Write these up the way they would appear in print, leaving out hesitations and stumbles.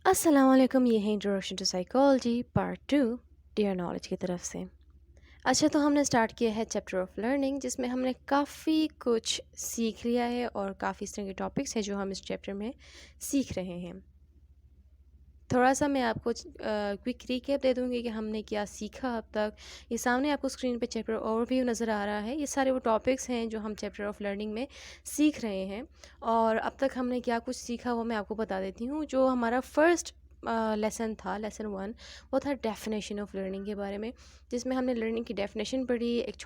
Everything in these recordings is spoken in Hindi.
अस्सलाम वालेकुम, ये है introduction to psychology part 2 dear knowledge की तरफ से। अच्छा, तो हमने स्टार्ट किया है चैप्टर ऑफ लर्निंग, जिसमें हमने काफ़ी कुछ सीख लिया है और काफ़ी इस तरह के टॉपिक्स हैं जो हम इस चैप्टर में सीख रहे हैं। थोड़ा सा मैं आपको क्विक रिकैप दे दूँगी कि हमने क्या सीखा अब तक। ये सामने आपको स्क्रीन पे चैप्टर ओवरव्यू नज़र आ रहा है। ये सारे वो टॉपिक्स हैं जो हम चैप्टर ऑफ लर्निंग में सीख रहे हैं और अब तक हमने क्या कुछ सीखा वो मैं आपको बता देती हूँ। जो हमारा फर्स्ट लेसन था, लेसन 1, वो था डेफिनेशन ऑफ लर्निंग के बारे में, जिसमें हमने लर्निंग की डेफिनेशन पढ़ी। एक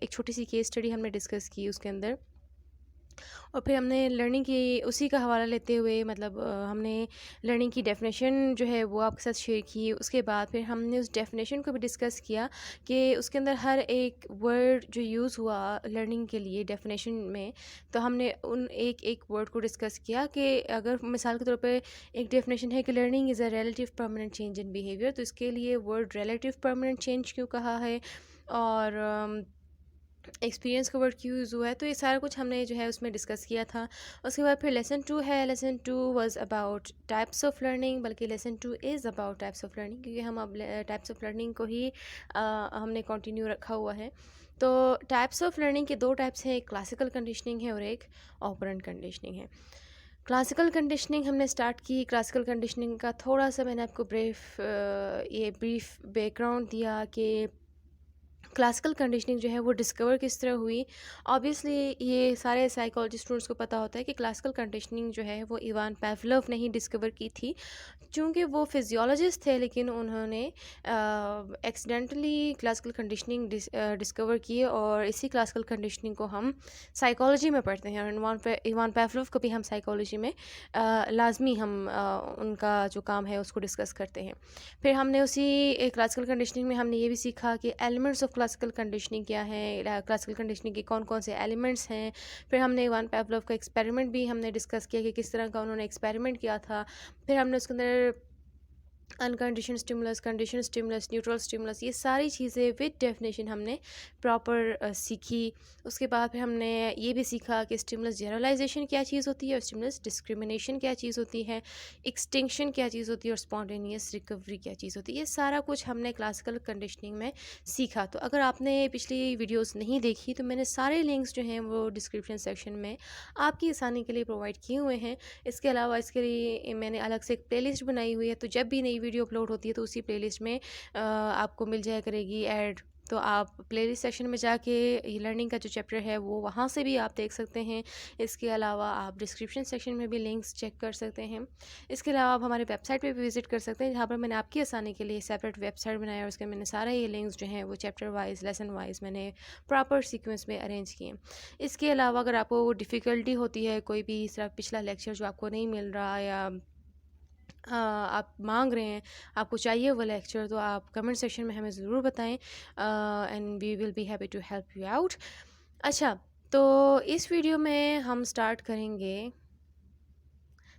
छोटी सी केस स्टडी हमने डिस्कस की उसके अंदर, और फिर हमने लर्निंग की उसी का हवाला लेते हुए हमने लर्निंग की डेफिनेशन जो है वो आपके साथ शेयर की। उसके बाद फिर हमने उस डेफिनेशन को भी डिस्कस किया कि उसके अंदर हर एक वर्ड जो यूज़ हुआ लर्निंग के लिए डेफिनेशन में, तो हमने उन एक एक वर्ड को डिस्कस किया कि अगर मिसाल के तौर पे एक डेफिनेशन है कि learning is a relative permanent change in behaviour, तो इसके लिए वर्ड रिलेटिव परमानेंट चेंज क्यों कहा है और एक्सपीरियंस का वर्ड क्यों यूज़ हुआ है। तो ये सारा कुछ हमने जो है उसमें डिस्कस किया था। उसके बाद फिर लेसन 2 है। Lesson 2 was about types of learning, बल्कि lesson 2 is about types of learning, क्योंकि हम अब टाइप्स ऑफ लर्निंग को ही हमने कंटिन्यू रखा हुआ है। तो टाइप्स ऑफ लर्निंग के दो टाइप्स हैं, एक क्लासिकल कंडीशनिंग है और एक ऑपरेंट कंडीशनिंग है। क्लासिकल कंडीशनिंग हमने स्टार्ट की। क्लासिकल कंडीशनिंग का थोड़ा सा मैंने आपको ब्रीफ बैकग्राउंड दिया कि क्लासिकल कंडीशनिंग जो है वो डिस्कवर किस तरह हुई। ऑब्वियसली ये सारे साइकोलॉजी स्टूडेंट्स को पता होता है कि क्लासिकल कंडीशनिंग जो है वो इवान पावलोव ने ही डिस्कवर की थी। चूँकि वो फिजियोलॉजिस्ट थे, लेकिन उन्होंने एक्सीडेंटली क्लासिकल कंडीशनिंग डिस्कवर की, और इसी क्लासिकल कंडीशनिंग को हम साइकोलॉजी में पढ़ते हैं, और इवान पावलोव को भी हम साइकोलॉजी में लाजमी उनका जो काम है उसको डिस्कस करते हैं। फिर हमने उसी क्लासिकल कंडीशनिंग में हमने ये भी सीखा कि एलिमेंट्स ऑफ क्लासिकल कंडीशनिंग क्या है, क्लासिकल कंडीशनिंग के कौन कौन से एलिमेंट्स हैं। फिर हमने इवान पावलोव का एक्सपेरिमेंट भी हमने डिस्कस किया कि किस तरह का उन्होंने एक्सपेरिमेंट किया था। फिर हमने उसके अंदर uncondition stimulus, condition stimulus, neutral stimulus, ये सारी चीज़ें विद डेफिनेशन हमने प्रॉपर सीखी। उसके बाद फिर हमने ये भी सीखा कि स्टिमुलस जनरलाइजेशन क्या चीज़ होती है और स्टिमुलस डिस्क्रिमिनेशन क्या चीज़ होती है, एक्सटिंक्शन क्या चीज़ होती है और स्पॉन्टेनियस रिकवरी क्या चीज़ होती है। ये सारा कुछ हमने क्लासिकल कंडीशनिंग में सीखा। तो अगर आपने पिछली वीडियोज़ नहीं देखी तो मैंने सारे लिंक्स जो हैं वो डिस्क्रिप्शन सेक्शन में आपकी आसानी के लिए प्रोवाइड किए हुए हैं। इसके अलावा इसके लिए मैंने अलग से एक प्लेलिस्ट बनाई हुई है, तो जब भी नई वीडियो अपलोड होती है तो उसी प्लेलिस्ट में आपको मिल जाया करेगी ऐड। तो आप प्लेलिस्ट सेक्शन में जाके ये लर्निंग का जो चैप्टर है वो वहाँ से भी आप देख सकते हैं। इसके अलावा आप डिस्क्रिप्शन सेक्शन में भी लिंक्स चेक कर सकते हैं। इसके अलावा आप हमारे वेबसाइट पे भी विज़िट कर सकते हैं, जहाँ पर मैंने आपकी आसानी के लिए सेपरेट वेबसाइट बनाया और उसके मैंने सारा ये लिंक्स जो हैं वो चैप्टर वाइज, लेसन वाइज मैंने प्रॉपर सीक्वेंस में अरेंज किए। इसके अलावा अगर आपको डिफ़िकल्टी होती है, कोई भी इस तरह पिछला लेक्चर जो आपको नहीं मिल रहा, या आप मांग रहे हैं, आपको चाहिए वो लेक्चर, तो आप कमेंट सेक्शन में हमें ज़रूर बताएं, and we will be happy to help you out. अच्छा, तो इस वीडियो में हम स्टार्ट करेंगे।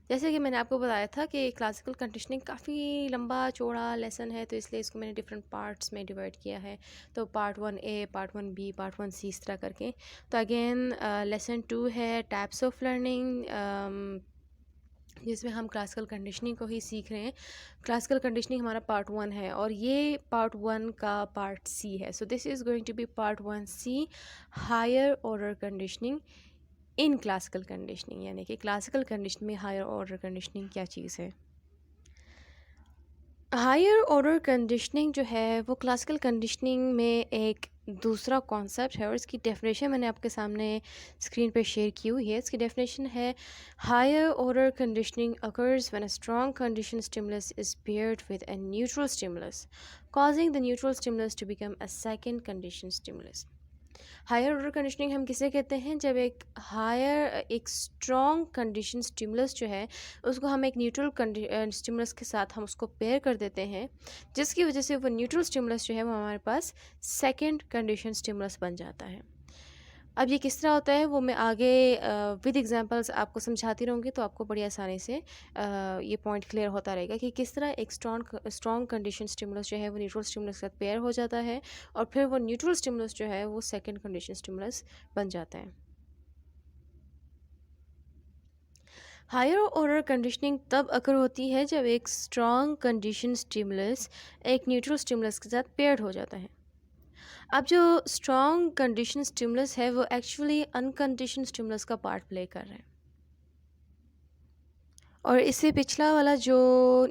जैसे कि मैंने आपको बताया था कि क्लासिकल कंडीशनिंग काफ़ी लंबा चौड़ा लेसन है, तो इसलिए इसको मैंने डिफरेंट पार्ट्स में डिवाइड किया है। तो part 1A, part 1B, part 1C, इस तरह करके। तो अगेन लेसन 2 है टाइप्स ऑफ लर्निंग, जिसमें हम क्लासिकल कंडीशनिंग को ही सीख रहे हैं। क्लासिकल कंडीशनिंग हमारा पार्ट 1 है और ये पार्ट 1 का पार्ट C है। So this is going to be part 1C, higher order conditioning in classical conditioning, यानी कि क्लासिकल कंडीशनिंग में हायर ऑर्डर कंडीशनिंग क्या चीज़ है। हायर ऑर्डर कंडीशनिंग जो है वो क्लासिकल कंडीशनिंग में एक दूसरा कॉन्सेप्ट है, और इसकी डेफिनेशन मैंने आपके सामने स्क्रीन पे शेयर की हुई है। इसकी डेफिनेशन है, higher order conditioning occurs when a strong condition stimulus is paired with a neutral stimulus, causing the neutral stimulus to become a second condition stimulus। Higher order conditioning हम किसे कहते हैं, जब एक स्ट्रॉन्ग कंडीशन स्टिमुलस जो है उसको हम एक न्यूट्रल स्टिमुलस के साथ हम उसको पेयर कर देते हैं, जिसकी वजह से वो न्यूट्रल स्टिमुलस जो है वो हमारे पास सेकंड कंडीशन स्टिमुलस बन जाता है। अब ये किस तरह होता है वो मैं आगे विद एग्जांपल्स आपको समझाती रहूँगी, तो आपको बड़ी आसानी से ये पॉइंट क्लियर होता रहेगा कि किस तरह एक स्ट्रॉन्ग कंडीशन स्टिमुलस जो है वो न्यूट्रल स्टिमुलस के साथ पेयर हो जाता है, और फिर वो न्यूट्रल स्टिमुलस जो है वो सेकंड कंडीशन स्टिमुलस बन जाता है। हायर ऑर्डर कंडीशनिंग तब अकर होती है जब एक स्ट्रॉन्ग कंडीशन स्टिमुलस एक न्यूट्रल स्टिमुलस के साथ पेयर्ड हो जाता है। अब जो स्ट्रॉन्ग कंडीशन स्टिमुलस है वो एक्चुअली अनकंडीशन स्टिमुलस का पार्ट प्ले कर रहे हैं, और इससे पिछला वाला जो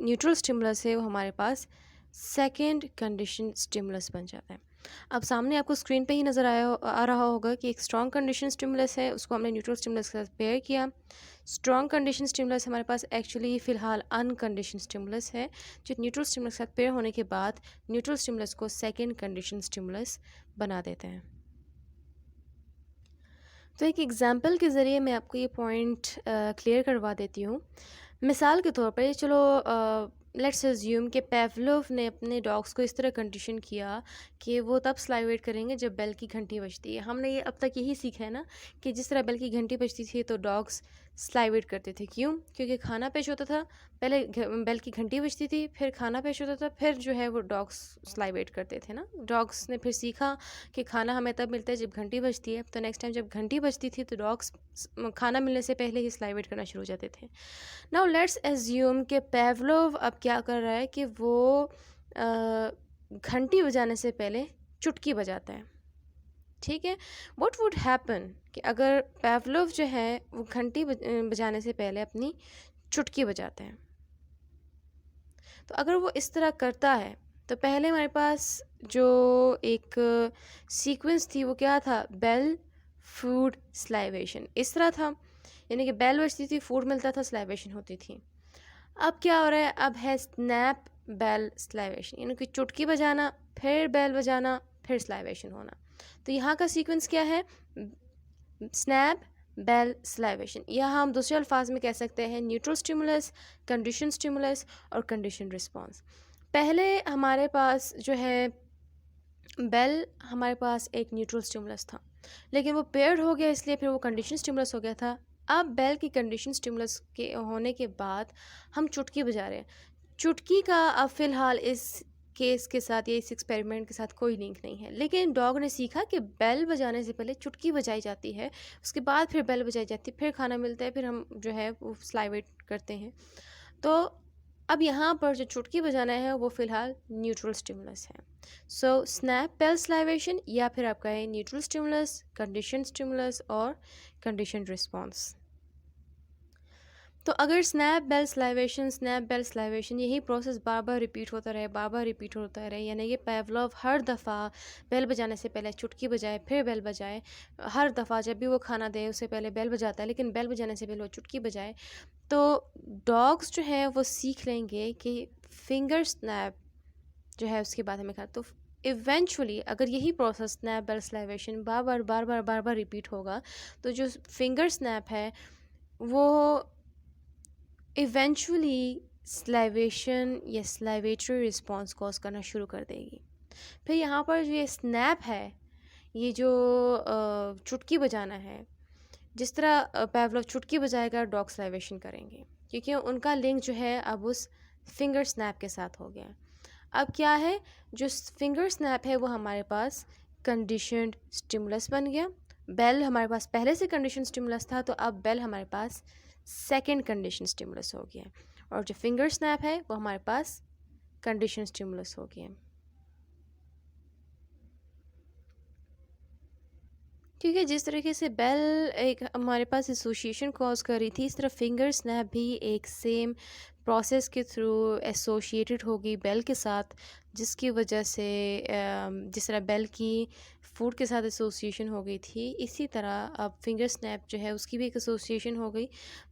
न्यूट्रल स्टिमुलस है वो हमारे पास सेकेंड कंडीशन स्टिमुलस बन जाता है। अब सामने आपको स्क्रीन पे ही नज़र आ रहा होगा कि एक स्ट्रॉन्ग कंडीशन स्टिमुलस है, उसको हमने न्यूट्रल स्टिमुलस के साथ पेयर किया। स्ट्रॉन्ग कंडीशन स्टिमुलस हमारे पास एक्चुअली फ़िलहाल अनकंडीशन स्टिमुलस है, जो न्यूट्रल स्टिमुलस के साथ पेयर होने के बाद न्यूट्रल स्टिमुलस को सेकेंड कंडीशन स्टिमुलस बना देते हैं। तो एक एग्ज़ाम्पल के ज़रिए मैं आपको ये पॉइंट क्लियर करवा देती हूँ। मिसाल के तौर पर चलो लेट्स अज्यूम कि पेवलोव ने अपने डॉग्स को इस तरह कंडीशन किया कि वो तब स्लाइवेट करेंगे जब बेल की घंटी बजती है। हमने ये अब तक यही सीखा है ना कि जिस तरह बेल की घंटी बजती थी तो डॉग्स स्लाइवेट करते थे। क्यों? क्योंकि खाना पेश होता था, पहले बेल की घंटी बजती थी, फिर खाना पेश होता था, फिर जो है वो डॉग्स स्लाइवेट करते थे ना। डॉग्स ने फिर सीखा कि खाना हमें तब मिलता है जब घंटी बजती है, तो नेक्स्ट टाइम जब घंटी बजती थी तो डॉग्स खाना मिलने से पहले ही स्लाइवेट करना शुरू हो जाते थे। नाउ लेट्स एज्यूम कि पेवलोव अब क्या कर रहा है कि वो घंटी बजाने से पहले चुटकी बजाता है। ठीक है, व्हाट वुड हैपन कि अगर पेवलोव जो है वो घंटी बजाने से पहले अपनी चुटकी बजाते हैं। तो अगर वो इस तरह करता है तो पहले हमारे पास जो एक सीक्वेंस थी वो क्या था? बेल, फूड, स्लाइवेशन, इस तरह था। यानी कि बेल बजती थी, फूड मिलता था, स्लाइवेशन होती थी। अब क्या हो रहा है? अब है स्नैप, बेल, स्लाइवेशन, यानी कि चुटकी बजाना, फिर बेल बजाना, फिर स्लाइवेशन होना। तो यहाँ का सीक्वेंस क्या है? Snap, bell, salivation. या हम दूसरे अल्फाज में कह सकते हैं न्यूट्रल स्टिमुलस, कंडीशन स्टिमुलस और कंडीशन रिस्पॉन्स। पहले हमारे पास जो है बेल, हमारे पास एक न्यूट्रल स्टिमुलस था, लेकिन वो पेयर्ड हो गया, इसलिए फिर वो कंडीशन स्टिमुलस हो गया था। अब बेल की कंडीशन स्टिमुलस के होने के बाद हम चुटकी बजा रहे हैं। चुटकी का अब फ़िलहाल इस केस के साथ या इस एक्सपेरिमेंट के साथ कोई लिंक नहीं है, लेकिन डॉग ने सीखा कि बेल बजाने से पहले चुटकी बजाई जाती है, उसके बाद फिर बेल बजाई जाती है, फिर खाना मिलता है, फिर हम जो है वो स्लाइवेट करते हैं। तो अब यहाँ पर जो चुटकी बजाना है वो फ़िलहाल न्यूट्रल स्टिमुलस है। सो स्नैप, बेल, स्लाइवेशन, या फिर आपका है न्यूट्रल स्टिमुलस, कंडीशन स्टिमुलस और कंडीशन रिस्पॉन्स। तो अगर स्नैप, बेल, स्लाइवेशन यही प्रोसेस बार बार रिपीट होता रहे, बार बार रिपीट होता रहे, यानी कि पेवलोव हर दफ़ा बेल बजाने से पहले चुटकी बजाए, फिर बेल बजाए, हर दफ़ा जब भी वो खाना दे उससे पहले बेल बजाता है, लेकिन बेल बजाने से पहले वो चुटकी बजाए, तो डॉग्स जो हैं वो सीख लेंगे कि फिंगर स्नैप जो है उसके बाद हमें खा। तो इवेंचुअली अगर यही प्रोसेस स्नैप, बेल, स्लाइवेशन बार बार रिपीट होगा, तो जो फिंगर स्नैप है वो इवेंचुअली स्लाइवेशन या स्लाइवेटरी रिस्पॉन्स कॉज करना शुरू कर देगी। फिर यहाँ पर जो ये स्नैप है, ये जो चुटकी बजाना है, जिस तरह पेवलोव चुटकी बजाएगा, डॉग स्लाइवेशन करेंगे, क्योंकि उनका लिंक जो है अब उस फिंगर स्नैप के साथ हो गया। अब क्या है, जो फिंगर स्नैप है वो हमारे पास कंडीशनड स्टिमुलस बन गया। बेल हमारे पास पहले से कंडीशन स्टिमुलस था, तो अब बेल हमारे पास सेकेंड कंडीशन स्टिमुलस हो गया, और जो फिंगर स्नैप है वो हमारे पास कंडीशन स्टिमुलस हो गया। क्योंकि जिस तरीके से बेल एक हमारे पास एसोसिएशन कॉज कर रही थी, इस तरह फिंगर स्नैप भी एक सेम प्रोसेस के थ्रू एसोसिएटेड होगी बेल के साथ, जिसकी वजह से जिस तरह बेल की फूड के साथ एसोसिएशन हो गई थी, इसी तरह अब फिंगर स्नैप जो है उसकी भी एक एसोसिएशन हो गई।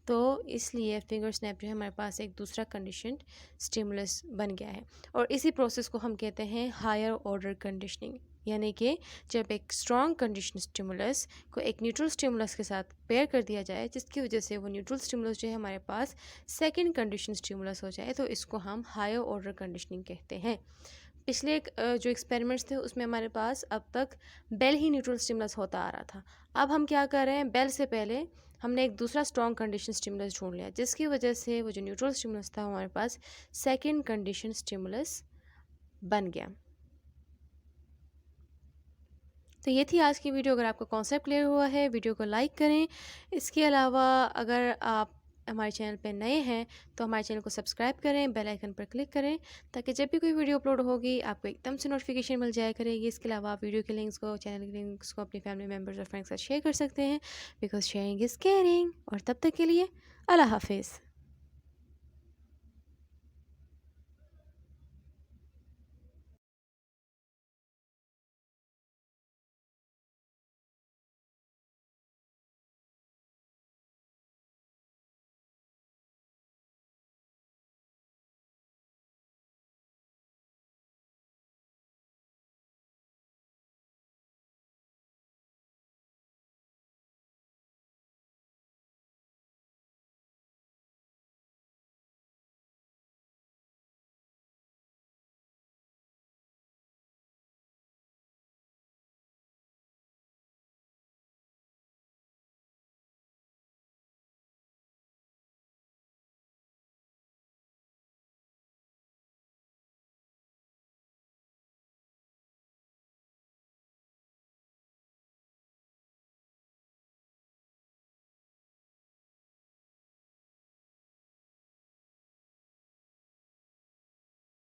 तो इसलिए फिंगर स्नैप जो है हमारे पास एक दूसरा कंडीशन स्टिमुलस बन गया है, और इसी प्रोसेस को हम कहते हैं हायर ऑर्डर कंडीशनिंग। यानी कि जब एक स्ट्रॉन्ग कंडीशन स्टिमुलस को एक न्यूट्रल स्टिमुलस के साथ पेयर कर दिया जाए, जिसकी वजह से वो न्यूट्रल स्टिमुलस जो है हमारे पास सेकंड कंडीशन स्टिमुलस हो जाए, तो इसको हम हायर ऑर्डर कंडीशनिंग कहते हैं। पिछले जो एक्सपेरिमेंट्स थे उसमें हमारे पास अब तक बेल ही न्यूट्रल स्टिमुलस होता आ रहा था। अब हम क्या कर रहे हैं, बेल से पहले हमने एक दूसरा स्ट्रॉन्ग कंडीशन स्टिमुलस ढूंढ लिया, जिसकी वजह से वो जो न्यूट्रल स्टिमुलस था हमारे पास सेकेंड कंडीशन स्टिमुलस बन गया। तो ये थी आज की वीडियो। अगर आपको कॉन्सेप्ट क्लियर हुआ है, वीडियो को लाइक करें। इसके अलावा अगर आप हमारे चैनल पे नए हैं तो हमारे चैनल को सब्सक्राइब करें, बेल आइकन पर क्लिक करें ताकि जब भी कोई वीडियो अपलोड होगी आपको एकदम से नोटिफिकेशन मिल जाया करेगी। इसके अलावा आप वीडियो के लिंक्स को, चैनल के लिंक्स को अपनी फैमिली मेम्बर्स और फ्रेंड्स के साथ शेयर कर सकते हैं, बिकॉज शेयरिंग इज़ केयरिंग। और तब तक के लिए अल्लाह हाफिज़।